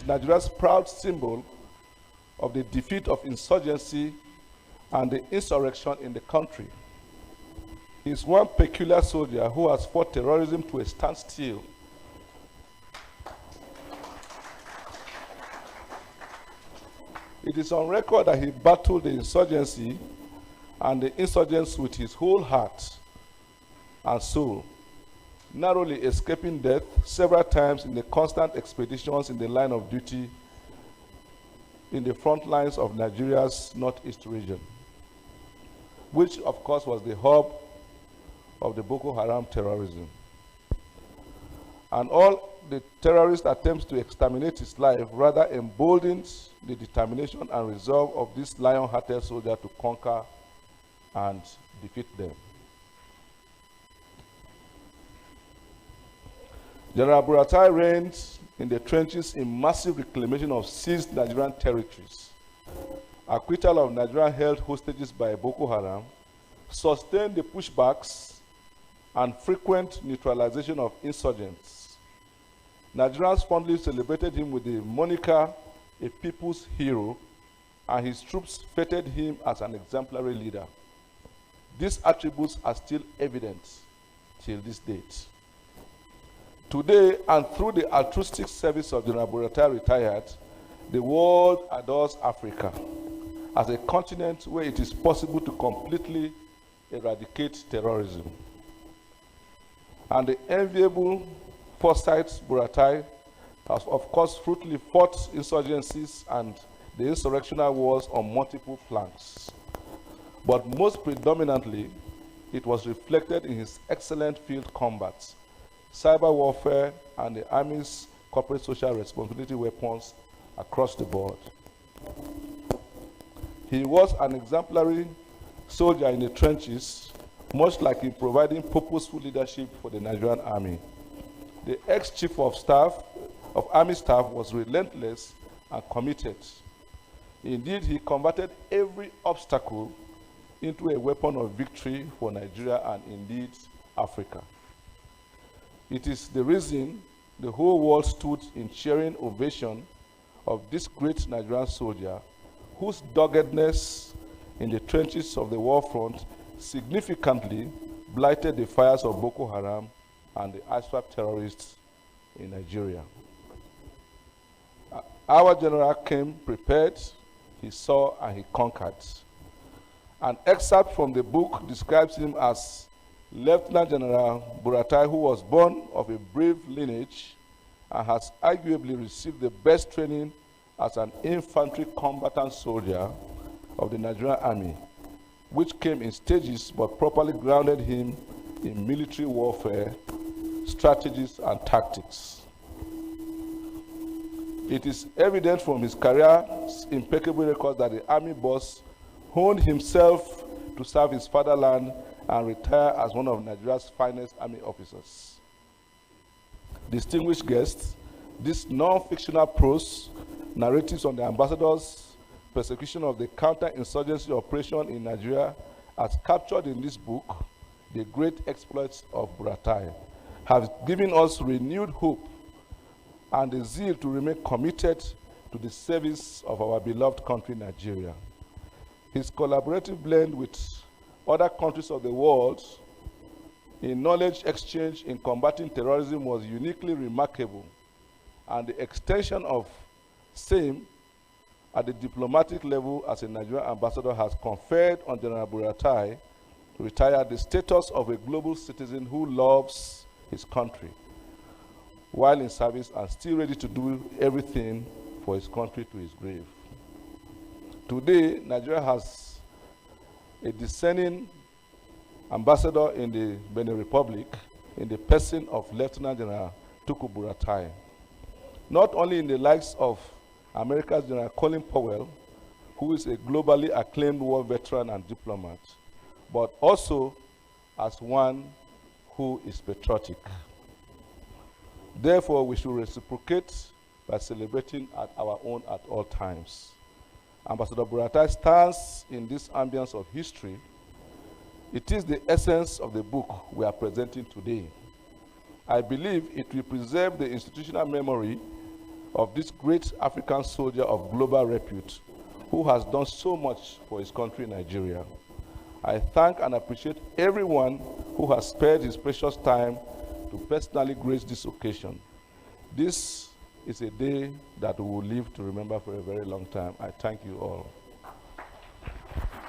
Nigeria's proud symbol of the defeat of insurgency and the insurrection in the country. He is one peculiar soldier who has fought terrorism to a standstill. It is on record that he battled the insurgency and the insurgents with his whole heart and soul, narrowly escaping death several times in the constant expeditions in the line of duty in the front lines of Nigeria's northeast region, which of course was the hub of the Boko Haram terrorism. And all the terrorist attempts to exterminate his life rather emboldens the determination and resolve of this lion-hearted soldier to conquer and defeat them. General Buratai reigned in the trenches in massive reclamation of seized Nigerian territories, acquittal of Nigerian held hostages by Boko Haram, sustained the pushbacks, and frequent neutralization of insurgents. Nigerians fondly celebrated him with the moniker a people's hero, and his troops feted him as an exemplary leader. These attributes are still evident till this date. Today, and through the altruistic service of General Buratai retired, the world adores Africa as a continent where it is possible to completely eradicate terrorism. And the enviable foresight Buratai has, of course, fruitfully fought insurgencies and the insurrectional wars on multiple flanks. But most predominantly, it was reflected in his excellent field combats, cyber warfare, and the Army's corporate social responsibility weapons across the board. He was an exemplary soldier in the trenches, much like in providing purposeful leadership for the Nigerian Army. The ex-chief of staff, of Army staff, was relentless and committed. Indeed, he converted every obstacle into a weapon of victory for Nigeria and indeed Africa. It is the reason the whole world stood in cheering ovation of this great Nigerian soldier whose doggedness in the trenches of the war front significantly blighted the fires of Boko Haram and the ISWAP terrorists in Nigeria. Our general came prepared, he saw and he conquered. An excerpt from the book describes him as Lieutenant General Buratai, who was born of a brave lineage and has arguably received the best training as an infantry combatant soldier of the Nigerian Army, which came in stages but properly grounded him in military warfare, strategies, and tactics. It is evident from his career's impeccable record that the Army boss honed himself to serve his fatherland and retire as one of Nigeria's finest Army officers. Distinguished guests, this non-fictional prose, narratives on the ambassador's persecution of the counter-insurgency operation in Nigeria, as captured in this book, The Great Exploit of Buratai, have given us renewed hope and the zeal to remain committed to the service of our beloved country, Nigeria. His collaborative blend with other countries of the world in knowledge exchange in combating terrorism was uniquely remarkable, and the extension of same at the diplomatic level as a Nigerian ambassador has conferred on General Buratai, retired, the status of a global citizen who loves his country while in service and still ready to do everything for his country to his grave. Today, Nigeria has a discerning ambassador in the Benin Republic in the person of Lieutenant General Tuku Buratai. Not only in the likes of America's General Colin Powell, who is a globally acclaimed war veteran and diplomat, but also as one who is patriotic. Therefore, we should reciprocate by celebrating at our own at all times. Ambassador Buratai stands in this ambience of history. It is the essence of the book we are presenting today. I believe it will preserve the institutional memory of this great African soldier of global repute who has done so much for his country, Nigeria. I thank and appreciate everyone who has spared his precious time to personally grace this occasion. This is a day that we will live to remember for a very long time. I thank you all.